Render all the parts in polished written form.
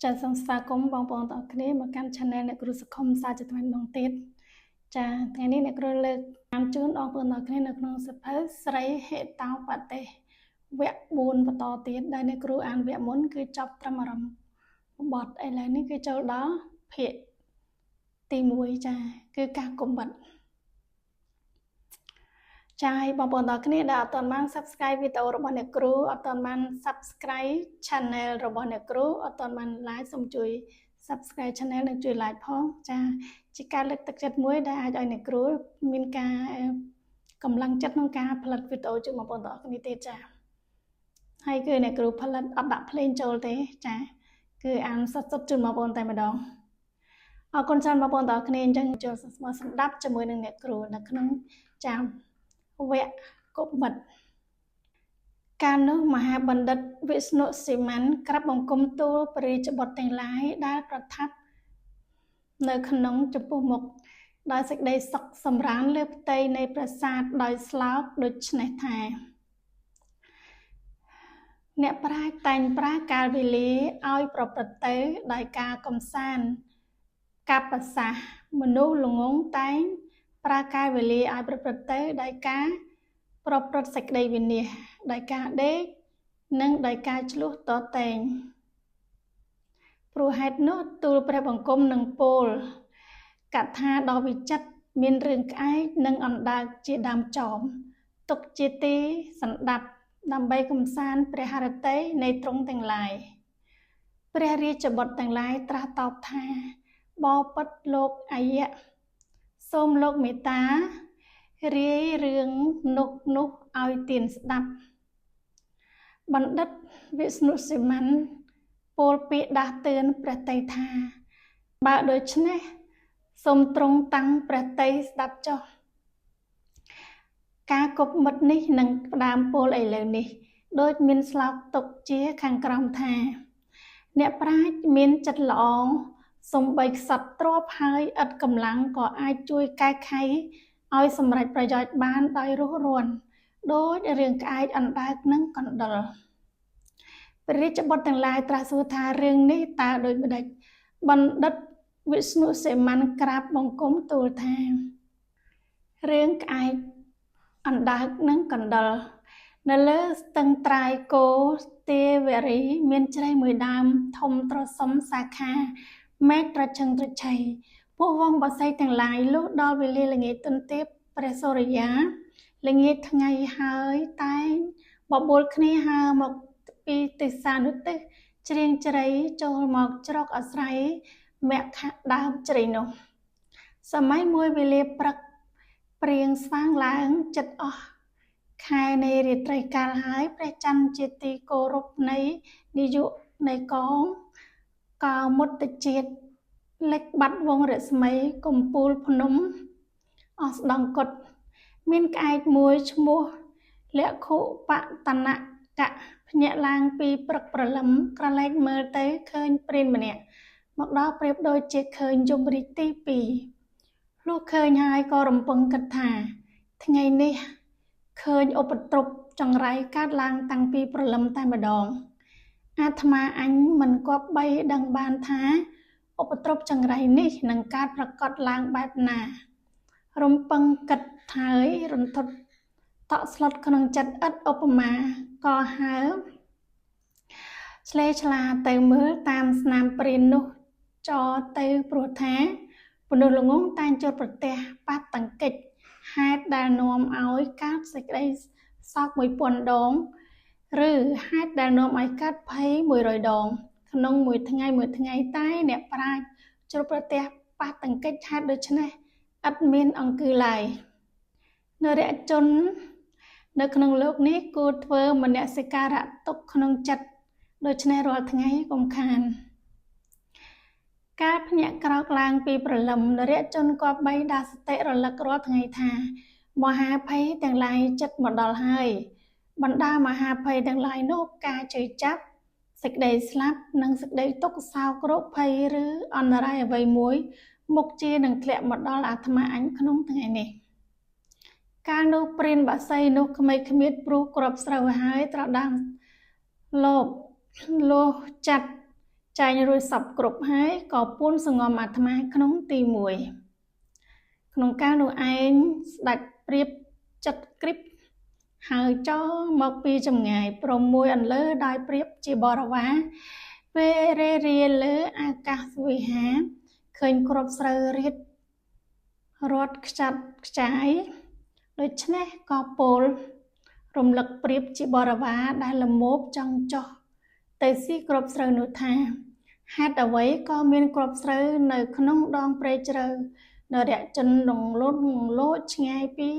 ចាសង្ស្វាគមន៍បងប្អូនទាំងអស់គ្នាមកកាន់ Channel អ្នកគ្រូសង្ឃុំសាជាថ្មីម្ដងទៀតចាថ្ងៃនេះអ្នកគ្រូលើកតាមជូនបងប្អូនទាំងអស់គ្នានៅក្នុងសៀវភៅស្រីហេតោបទេសវគ្គ4បន្តទៀតដែលអ្នកគ្រូអានវគ្គមុនគឺចប់ត្រឹមអារម្មណ៍បទឥឡូវនេះគឺចូលដល់ភាគទី1ចាគឺការគំនិតចា៎បងប្អូនទាំងអស់គ្នាដែលអត់ទាន់បាន Subscribe វីដេអូរបស់អ្នកគ្រូអត់ទាន់បាន Subscribe Channel របស់អ្នកគ្រូអត់ទាន់បាន Like សូមជួយ Subscribe Channel និងជួយ Like ផងចា៎ជាការលើកទឹកចិត្តមួយដែលអាចឲ្យអ្នកគ្រូមានការកម្លាំងចិត្តក្នុងការផលិតវីដេអូជូនបងប្អូនទាំងអស់គ្នាទៀតចា៎ហើយគឺអ្នកគ្រូផលិតអត់ដាក់ភ្លេងចូលទេចា៎គឺអានសុទ្ធជូនបងប្អូនតែម្ដងអរគុណច្រើនបងប្អូនទាំងអស់គ្នាអញ្ចឹងចូលស្ដាប់ជាមួយនឹងអ្នកគ្រូនៅក្នុងចា៎វគ្គគប់មិត្តកាលនោះមហាបណ្ឌិតវិស្ណុស៊ីម៉ាន់ក្រាបបង្គំទូលព្រះរាជបុត្រទាំងឡាយដែលប្រថាប់នៅក្នុងចំពោះមុខដោយសេចក្តីសុខសម្រានលើផ្ទៃនៃប្រាសាទដោយស្លោកដូចនេះថាអ្នកប្រាជ្ញតែងប្រើកាលវេលាឲ្យប្រព្រឹត្តទៅដោយការកំសាន្តកប្បសាសមនុស្សល្ងងតែងប្រើកាលវេលាឲ្យប្រព្រឹត្តទៅដោយការប្រព្រឹត្តសេចក្តីវិនាសដោយការដេកនិងដោយការឆ្លោះតតែងព្រោះហេតុនោះទូលព្រះបង្គំនឹងពោលកថាដ៏វិចិត្រមានរឿងក្អែកនិងអណ្ដើកជាដើមចោមទុកជាទីសណ្ដាប់ដើម្បីកំសាន្តព្រះハរតីនៃទ្រង់ទាំងឡាយព្រះរាជបុត្រទាំងឡាយត្រាស់តបថាបបិទ្ធលោកអាយៈសូមលោកមេត្តារាយរឿងនោះឲ្យទានស្ដាប់បណ្ឌិតវិស្ណុស៊ីម៉ាន់ពោលពាក្យដាស់តឿនព្រះតីថាបើដូច្នេះសូមទ្រង់តាំងព្រះតីស្ដាប់ចុះការគប់មិត្តនេះនឹងផ្ដើមពោលឥឡូវនេះដូចមានស្លោកទុកជាខាងក្រោមថាអ្នកប្រាជ្ញមានចិត្តល្អសំបីខ្សត់ទ្រព្យហើយឥតកម្លាំងក៏អាចជួយកែខៃឲ្យសម្រេចប្រយោជន៍បានដោយរស់រានដូចរឿងក្អែកអណ្ដើកនិងកណ្ដុរព្រះរាជបុត្រទាំងឡាយត្រាស់សួរថារឿងនេះតើដូចម្ដេចបណ្ឌិតវិស្ណុសេម៉ាន់ក្រាបបង្គំទូលថារឿងក្អែកអណ្ដើកនិងកណ្ដុរនៅលើស្ទឹងត្រាយគោទេវរីមានជ្រៃមួយដើមធំត្រសុំសាខាមេឃត្រឈឹងត្រឆៃពួកវងបក្សីទាំងឡាយលុះដល់វេលាល្ងាចទន្ទាបព្រះសូរិយាល្ងាចថ្ងៃហើយតែងបបួលគ្នាហើរមកពីទិសានុទិសជ្រៀងជ្រៃចូលមកជ្រកអាស្រ័យមគ្គដើមជ្រៃនោះសម័យមួយវេលាព្រឹកព្រៀងស្វាងឡើងចិត្តអស់ខែនៃរាត្រីកាលហើយព្រះច័ន្ទជាទីគោរពនៃនាយកនៃកងកោមុតជាតិលិចបាត់វងរស្មីកំពូលភ្នំអស្ដង្គតមានក្អែកមួយឈ្មោះលក្ខុបតនកៈភ្ញាក់ឡើងពីព្រឹកព្រលឹមក្រឡេកមើលទៅឃើញព្រានម្នាក់មកដល់ប្រៀបដូចជាឃើញយមរាជទី2លុះឃើញហើយក៏រំពឹងគិតថាថ្ងៃនេះឃើញឧបទ្រពចង្រៃកើតឡើងតាំងពីព្រលឹមតែម្ដងអាត្មាអញមិនគប្បីដឹងបានថាឧបទ្រពចង្រៃនេះនឹងកើតប្រកបឡើងបែបណារំពឹងគិតហើយរន្ធត់តក់ស្លុតក្នុងចិត្តឥតឧបមាក៏ហើឆ្លេឆ្លាទៅមើលតាមស្នាមព្រាននោះចរទៅព្រោះថាមនុស្សល្ងងតែងចូលប្រទះបាត់តង្កិចហេតុដែលនាំឲ្យកើតសេចក្តីសោក1000ដងឬហេតុដែលនាំឲ្យកើតភ័យ100ដងក្នុងមួយថ្ងៃតែអ្នកប្រាជ្ញចូលប្រទះបាត់តង្កិចហេតុដូច្នេះឥតមានអង្គឺឡើយនរជននៅក្នុងលោកនេះគួរធ្វើមនសិការៈទុកក្នុងចិត្តដូច្នេះរាល់ថ្ងៃកុំខានការភ្ញាក់ក្រោកឡើងពីព្រលឹមនរជនគប្បីដាស់សតិរលឹករាល់ថ្ងៃថាមហាភ័យទាំងឡាយចិត្តមកដល់ហើយបណ្ដាមហាភ័យទាំងឡាយនោះការជឿចាប់សេចក្តីស្លាប់និងសេចក្តីទុក្ខសោករោគភ័យឬអន្តរាយអ្វីមួយមុខជានឹងធ្លាក់មកដល់អាត្មាអញក្នុងថ្ងៃនេះកាលនោះព្រានបក្សីនោះក្មេកគ្មៀតព្រោះគ្រាប់ស្រូវហើយត្រដាងលោភចាត់ ចែងរួចសពគ្រប់ហើយក៏ពួនសងំអាត្មាក្នុងទី1ក្នុងកាលនោះឯងស្ដេចព្រាបចិត្តក្រិបហើយចោមកពីចម្ងាយព្រមមួយអន្លើដោយព្រាបជាបរិវារពេលរេរាលើអាកាសវិហារឃើញគ្រាប់ស្រូវរៀតរត់ខ្ចាត់ខ្ចាយដូច្នេះក៏ពោលរំលឹកព្រាបជាបរិវារដែលលមោបចង់ចោះទៅស៊ីគ្រាប់ស្រូវនោះថាហេតុអ្វីក៏មានគ្រាប់ស្រូវនៅក្នុងដងព្រៃជ្រៅនរៈជនលងលូតលោតឆ្ងាយពី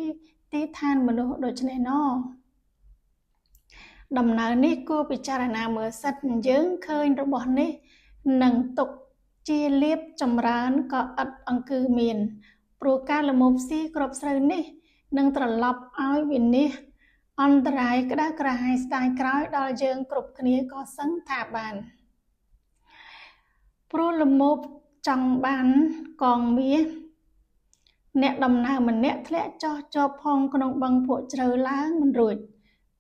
ទីឋានមនុស្សដូច្នេះណោដំណើរនេះគួរពិចារណាមើលសិតយើងឃើញរបស់នេះនឹងទុកជាលៀបចម្រើនក៏ឥតអង្គឺមានព្រោះការលមោបស៊ីគ្រាប់ស្រូវនេះនឹងត្រឡប់ឲ្យវិនិច្ឆ័យអន្តរាយក្តៅក្រហាយស្ដាយក្រោយដល់យើងគ្រប់គ្នាក៏សឹងថាបានព្រោះលមោបចង់បានកងមាសអ្នកដំណើរម្នាក់ធ្លាក់ចុះជាប់ផងក្នុងបឹងភក់ជ្រៅឡើងមិនរួច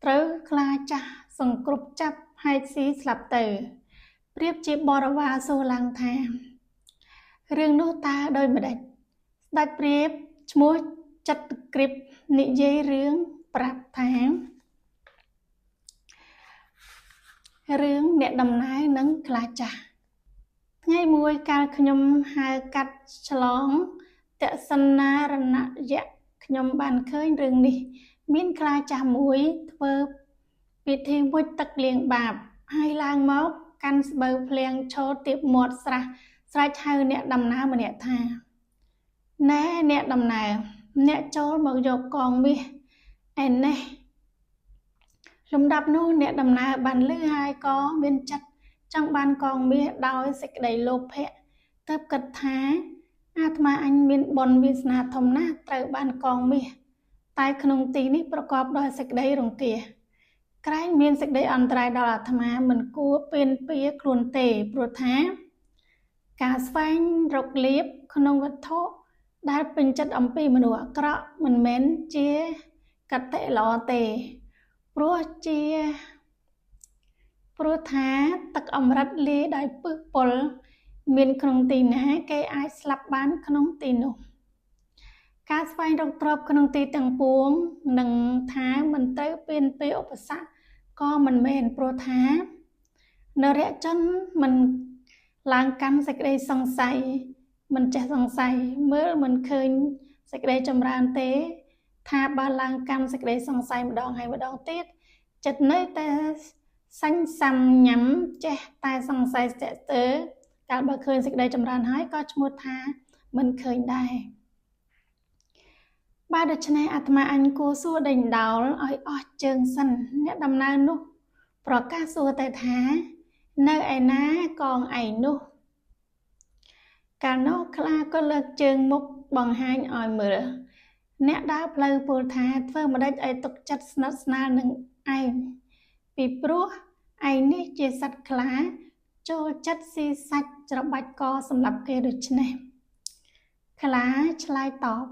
ត្រូវខ្លាចាស់សង្គ្រប់ចាប់ហែកស៊ីស្លាប់ទៅព្រាបជាបរិវារសួរឡើងថារឿងនោះតើដោយម្ដេចស្ដេចព្រាបឈ្មោះចិត្តក្រិបនិយាយរឿងប្រាប់ថារឿងអ្នកដំណើរនឹងខ្លាចាស់ថ្ងៃមួយកាលខ្ញុំហៅកាត់ឆ្លងតសនារណយៈខ្ញុំបានឃើញរឿងនេះមានខ្លាចាស់មួយធ្វើពិធីមុជទឹកលាងបាបហើយឡើងមកកាន់ស្បូវភ្លៀងឈរទៀបមាត់ស្រែកហៅអ្នកដំណើរម្នាក់ថាណែអ្នកដំណើរអ្នកចូលមកយកកងមាសឯនេះលំដាប់នោះអ្នកដំណើរបានលឺហើយក៏មានចិត្តចង់បានកងមាសដោយសេចក្តីលោភៈទើបគិតថាអាត្មាអញមានបុណ្យវាសនាធំណាស់ត្រូវបានកងមាសតែក្នុងទីនេះប្រកបដោយសេចក្តីរង្គៀសក្រែងមានសេចក្តីអន្តរាយដល់អាត្មាមិនគួរពៀនពៀខ្លួនទេព្រោះថាការស្វែងរកលៀបក្នុងវត្ថុដែលពេញចិត្តអំពីមនុស្សអាក្រក់មិនមែនជាកតេល្អទេព្រោះថាទឹកអម្រឹតលាយដោយពឹសពុលមានក្នុងទីណាគេអាចស្លាប់បានក្នុងទីនោះការស្វែងរកទ្រព្យក្នុងទីទាំងពួងនឹងថាមិនត្រូវពៀនពៀឧបសគ្គក៏មិនមែនព្រោះថានរៈជនមិនឡើងកាន់សេចក្តីសង្ស័យមិនចេះសង្ស័យមើលមិនឃើញសេចក្តីចម្រើនទេថាបើឡើងកាន់សេចក្តីសង្ស័យម្ដងហើយម្ដងទៀតចិត្តនៅតែសាញ់សាំញ៉ាំចេះតែសង្ស័យស្ទាក់ស្ទើរកាលបើឃើញសេចក្តីចម្រើនហើយក៏ឈ្មោះថាមិនឃើញដែរបើដូច្នេះអាត្មាអញគួរសួរដេញដោលឲ្យអស់ជើងសិនអ្នកដំណើរនោះប្រកាសសួរទៅថានៅឯណាកងឯនោះកាលនោះខ្លាក៏លើកជើងមុខបង្ហាញឲ្យមើលអ្នកដើរផ្លូវពោលថាធ្វើម្ដេចឲ្យទុកចិត្តស្និទ្ធស្នាលនឹងឯងពីព្រោះឯងនេះជាសត្វខ្លាចូលចិត្តស៊ីសាច់ច្របាច់កសម្រាប់គេដូច្នេះខ្លាឆ្លើយតប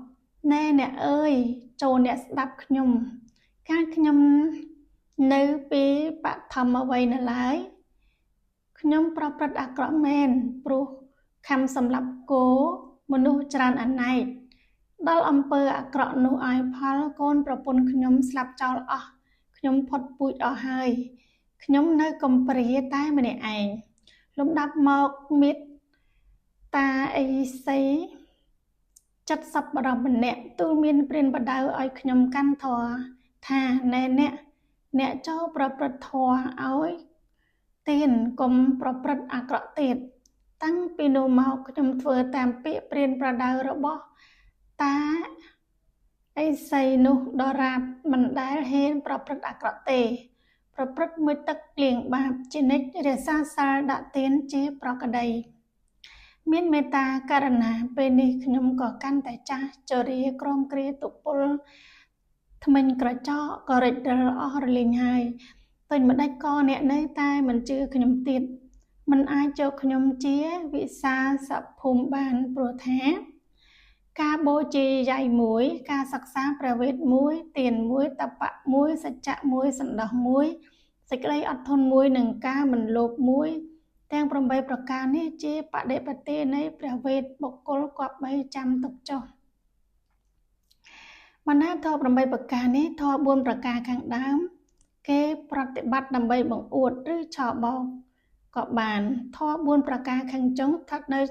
ណែអ្នកអើយចូលអ្នកស្ដាប់ខ្ញុំកាលខ្ញុំនៅពីបឋមអ្វីនៅឡើយខ្ញុំប្រព្រឹត្តអាក្រក់មែនព្រោះខំសម្លាប់គោមនុស្សច្រើនអនេកដល់អំពើអាក្រក់នោះឲ្យផលកូនប្រពន្ធខ្ញុំស្លាប់ចោលអស់ខ្ញុំផុតពូជអស់ហើយខ្ញុំនៅកំព្រាតែម្នាក់ឯងលំដាប់មកមិត្តតាអីសី70បរិបម្នាក់ទូលមានព្រានបដៅឲ្យខ្ញុំកាន់ធរថាណែអ្នកចូលប្រព្រឹត្តធម៌ឲ្យទៀនកុំប្រព្រឹត្តអាក្រក់ទៀតតាំងពីនោះមកខ្ញុំធ្វើតាមពាក្យព្រានប្រដៅរបស់តាអីសីនោះដរាបមិនដែលហ៊ានប្រព្រឹត្តអាក្រក់ទេប្រព្រឹត្តមួយទឹកលាងបាបជានិច្ចរក្សាសិលដាក់ទានជាប្រក្តីមានមេត្តាករណាពេលនេះខ្ញុំក៏កាន់តែចាស់ជរាក្រមគ្រាទុពលថ្មិញក្រចកក៏រិចរិលអស់រលីងហើយតែម្ដេចក៏អ្នកនៅតែមិនជឿខ្ញុំទៀតមិនអាចយកខ្ញុំជាវិសាសភូមិបានព្រោះថាការបូជាយាយមួយការសិក្សាព្រះវេទមួយទានមួយតបៈមួយសច្ចៈមួយសន្តោសមួយសេចក្តីអត់ធន់មួយនិងការមិនលោភមួយ ទាំង8ប្រការនេះជាបដិបទានៃព្រះវេទបុគ្គលគប្បីចាំទុកចុះបណ្ណាធម៌8ប្រការនេះធម៌4ប្រការខាងដើមគេប្រតិបត្តិដើម្បីបង្អួតឬឆបោកក៏បានធម៌4ប្រការខាងចុងស្ថិតនៅ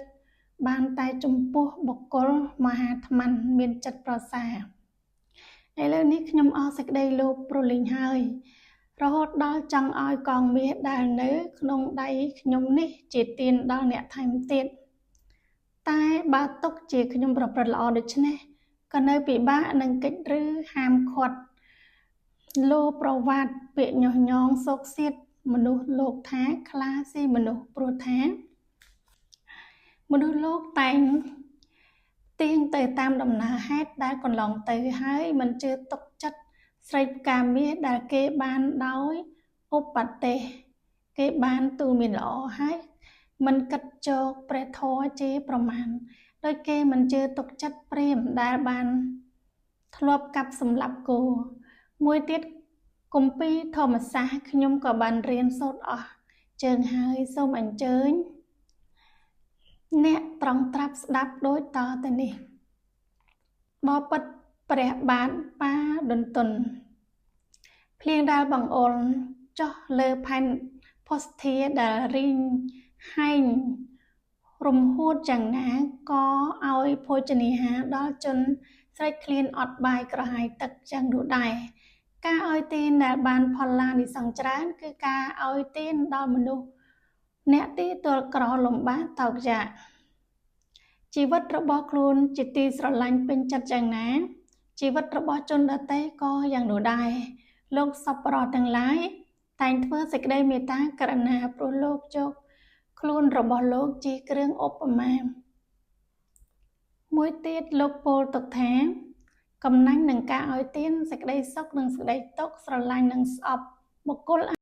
បានតែចំពោះបុគ្គលមហាត្ម័នមានចិត្តប្រសាឥឡូវនេះខ្ញុំអស់សេចក្តីលោភប្រលីងហើយរហូតដល់ចង់ឲ្យកងមាសដែលនៅក្នុងដៃខ្ញុំនេះជាទានដល់អ្នកថែមទៀតតែបើទុកជាខ្ញុំប្រព្រឹត្តល្អដូច្នេះក៏នៅពិបាកនឹងកិច្ចឬហាមឃាត់លោប្រវត្តិពាក្យញុះញង់សោកសៀតមនុស្សលោកថាខ្លាស៊ីមនុស្សព្រោះថាមនុស្សលោកតែងទៀងទៅតាមដំណើរហេតុដែលកន្លងទៅហើយមិនជឿទុកចិត្តស្រីផ្កាមាសដែលគេបានដោយឧបទេសគេបានទូលមានល្អហើយមិនគិតចោកព្រះធម៌ជាប្រមាណដោយគេមិនជឿទុកចិត្តព្រាហ្មណ៍ដែលបានធ្លាប់កាប់សម្លាប់គោមួយទៀតគម្ពីរធម្មសាស្ត្រខ្ញុំក៏បានរៀនសូត្រអស់ជើងហើយសូមអញ្ជើញអ្នកត្រង់ត្រាប់ស្ដាប់ដូចតទៅនេះបបិទ្ធព្រះបាទប៉ាដុនតុនភ្លៀងដែលបង្អុលចុះលើផែនភស្តុធាដែលរីងហែងរំហួតយ៉ាងណាក៏ឲ្យភោជនាហារដល់ជនស្រេកឃ្លានអត់បាយក្រហាយទឹកយ៉ាងនោះដែរការឲ្យទានដែលបានផលឡានិសង្សច្រើនគឺការឲ្យទានដល់មនុស្សអ្នកទីទល់ក្រលំបាកតោកយ៉ាជីវិតរបស់ខ្លួនជាទីស្រឡាញ់ពេញចិត្តយ៉ាងណាជីវិតរបស់ជនដទៃក៏យ៉ាងនោះដែរលោកសប្បុរសទាំងឡាយតែងធ្វើសេចក្តីមេត្តាករុណាព្រោះលោកយកខ្លួនរបស់លោកជាគ្រឿងឧបមាមួយទៀតលោកពោលទុកថាកំណាញ់នឹងការឲ្យទានសេចក្តីសុខនិងសេចក្តីទុក្ខស្រឡាញ់និងស្អប់បុគ្គល